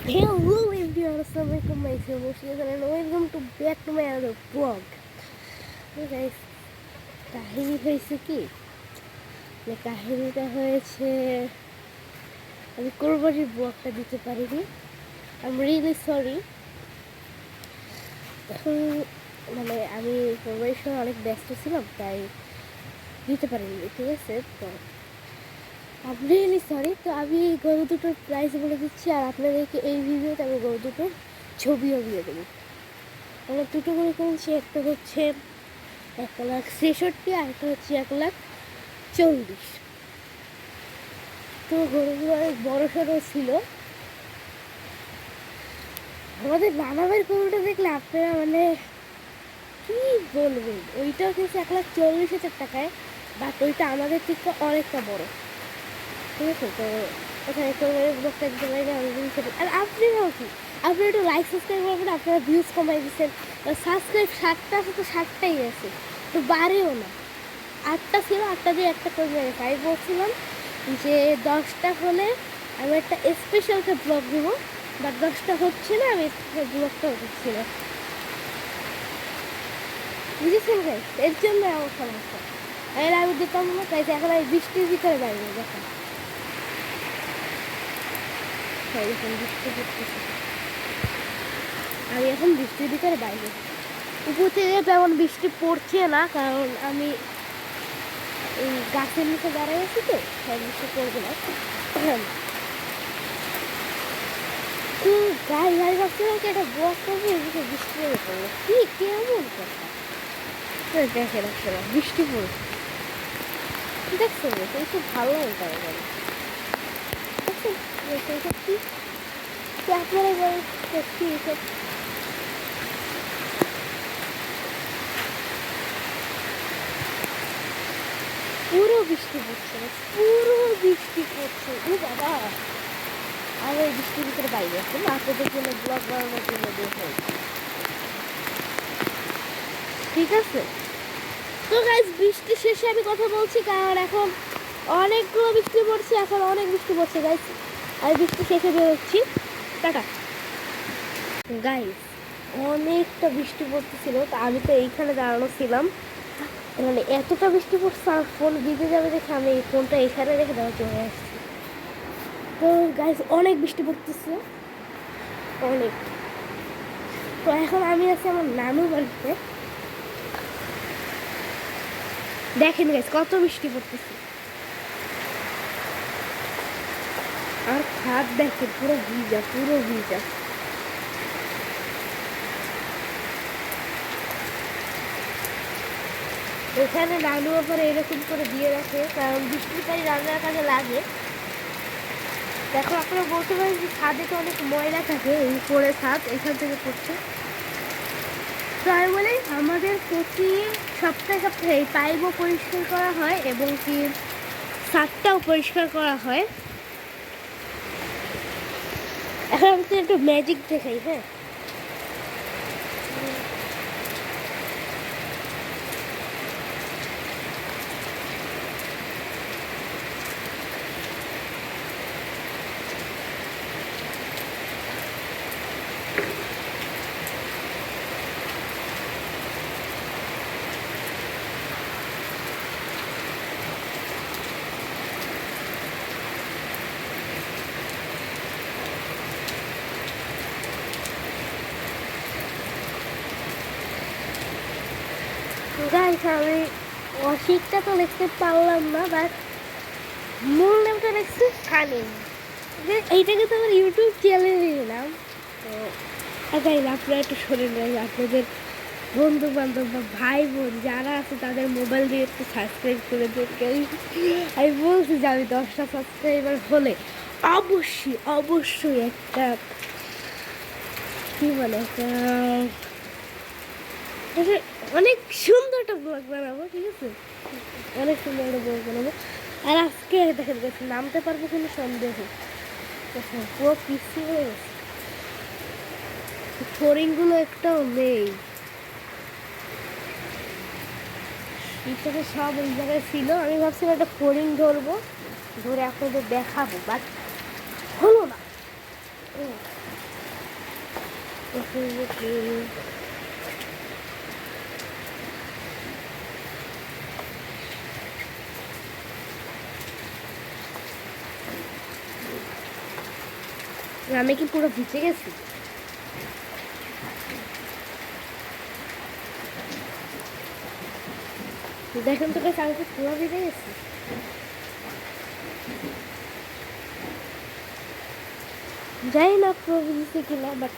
Hello everyone, Assalamualaikum, myself Moshia and welcome to back to my other vlog. Hey guys, কাহিনী হয়েছে কি? কাহিনীটা হয়েছে আমি কোরবানির ব্লগটা দিতে পারিনি। I'm really sorry. এখন আমি কোরবানির সময় অনেক ব্যস্ত ছিলাম, তাই দিতে পারিনি, ঠিক আছে? তো I'm really sorry. তো আমি গরু দুটোর প্রাইস বলে দিচ্ছি, আর আপনাদেরকে এই ভিডিওতে আমি গরু দুটোর ছবিও দিয়ে দেবো। আমরা দুটো গরু কিনছি, একটা হচ্ছে 1,66,000 আর একটা হচ্ছে 1,40,000। তো গরুগুলো অনেক বড় সড়ো ছিল। আমাদের নানা ভাইয়ের গরুটা দেখলে আপনারা কি বলবেন, ওইটাও কিনছে 1,40,000 টাকায়, বাট ওইটা আমাদের থেকে অনেকটা বড়, ঠিক আছে? তো ওখানে ব্লগটা দিতে পারি না। আর আপনারাও কি, আপনারা একটু লাইক সাবস্ক্রাইব করবেন। আপনারা ভিউজ কমাই দিচ্ছেন, সাবস্ক্রাইব 7টা আছে, তো 7টাই আছে, তো বাড়েও না। 8টা ছিল, 8টা দিয়ে একটা কমে গেছে। আমি বলছিলাম যে 10টা হলে আমি একটা স্পেশালকে ব্লগ দেবো, বাট 10টা হচ্ছে না, আমি ব্লগটাও দিচ্ছি না, বুঝেছেন ভাই? এর জন্য আমার সমস্যা। এর আমি দিতাম না, তাই এখন আমি বৃষ্টির ভিতরে বাইরে দেখেন, বৃষ্টি পড়তেছে। আমি এখন বৃষ্টির ভিতরে বাইরে, উপর থেকে তেমন বৃষ্টি পড়ছে না, কারণ আমি এই গাছের নিচে দাঁড়ায় আছি, তো সব বৃষ্টি পড়বে না। গায়ে গায়ে ভাবছিলাম কি একটা ব্লগ করবো, এদিকে বৃষ্টি পড়লো, কি কেমন কথা। দেখেন আপনারা বৃষ্টি পড়ছে, দেখছেন? এইসব ভালো লাগে তারা বলে, দেখছেন? এইসব কি আপনারা বলেন কি এইসব? পুরো বৃষ্টি পড়ছে, পুরো বৃষ্টি পড়ছে। ও বাবা, আমি এই বৃষ্টির ভিতরে বাইরে আছি, আপনাদের জন্য ব্লগ বানানোর জন্য বের হয়েছি, ঠিক আছে? তো গাইস, বৃষ্টি শেষে আমি কথা বলছি, কারণ এখন অনেকগুলো বৃষ্টি পড়ছে, এখন অনেক বৃষ্টি পড়ছে গাইস। আমি বৃষ্টি শেষে বেরোচ্ছি, টাটা। গাইস, অনেকটা বৃষ্টি পড়তেছিল, তা আমি তো এইখানে দাঁড়ানো ছিলাম, এতটা বৃষ্টি পড়ছে আর ফোন ভিজে যাবে দেখে আমি এই ফোনটা এখানে রেখে দেওয়া চলে আসছি। তো গাইস, অনেক বৃষ্টি পড়তেছে, অনেক। তো এখন আমি আছি আমার নানু বাড়িতে, দেখেন গাইস কত বৃষ্টি পড়তেছে, আর ছাদ দেখেন পুরো ভিজা, পুরো ভিজা। এখানে নানু আবার এরকম করে দিয়ে রাখে, কারণ বৃষ্টির পানি রান্নার কাজে লাগে। দেখো, আপনারা বলতে পারেন যে ছাদে তো অনেক ময়লা থাকে, এই পরে ছাদ এখান থেকে পড়ছে। তো আমি বলি, আমাদের প্রতি সপ্তাহে সপ্তাহে এই পাইপও পরিষ্কার করা হয়, এবং কি ছাদটাও পরিষ্কার করা হয়। এখন আমি তো একটু ম্যাজিক দেখাই, হ্যাঁ। গাইস, আমি অশিকটা তো লিখতে পারলাম না, বাট মূল নামটা লিখছি সানিম। এইটাকে তো আমার ইউটিউব চ্যানেলে দিলাম। তো গাইস, আপনারা একটু শোনেন গাইস, আপনাদের বন্ধু বান্ধব বা ভাই বোন যারা আছে তাদের মোবাইল দিয়ে একটু সাবস্ক্রাইব করে দিন। আমি বলছি যে আমি 10টা সাবস্ক্রাইবার হলে অবশ্যই অবশ্যই একটা কি বলে একটা অনেক সুন্দর একটা ব্লগ বানাবো, ঠিক আছে? অনেক সুন্দর একটা ব্লগ বানাবো। আর আজকে দেখেন গেছে নামতে পারবো কোনো সন্দেহ, পুরো পিসি হয়ে গেছে, ফরিংগুলো একটাও নেই, ভিতরে সব ওই জায়গায় ছিল। আমি ভাবছিলাম একটা ফরিং ধরবো, ধরে আপনাদের দেখাবো, বাট হলো না। আমি কি পুরো ভিজে গেছি? দেখেন তো গাইস, আমি কি পুরো ভিজে গেছি? জানি না পুরো ভিজেছি কিনা, বাট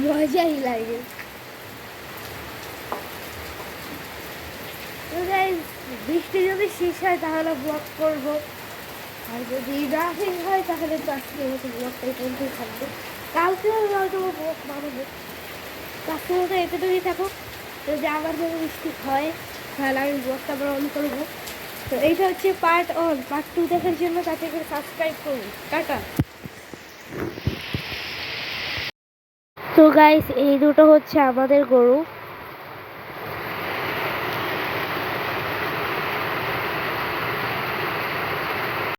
মজাই লাগে। তো গাইস, বৃষ্টি যদি শেষ হয় তাহলে ব্লগ করব, আর যদি না শেষ হয় তাহলে তো আজকে মতো ব্লগটা পর্যন্তই থাকবে। কালকেও হয়তো ব্লগ বানাবো। আজকের মতো এতটুকুই থাকো। যদি আবার যদি বৃষ্টি হয় তাহলে আমি ব্লগটা আবার অন করবো। তো এইটা হচ্ছে পার্ট 1। পার্ট 2 দেখার জন্য তাদেরকে সাবস্ক্রাইব করুন। টাটা। তো গাইস, এই দুটো হচ্ছে আমাদের গরু।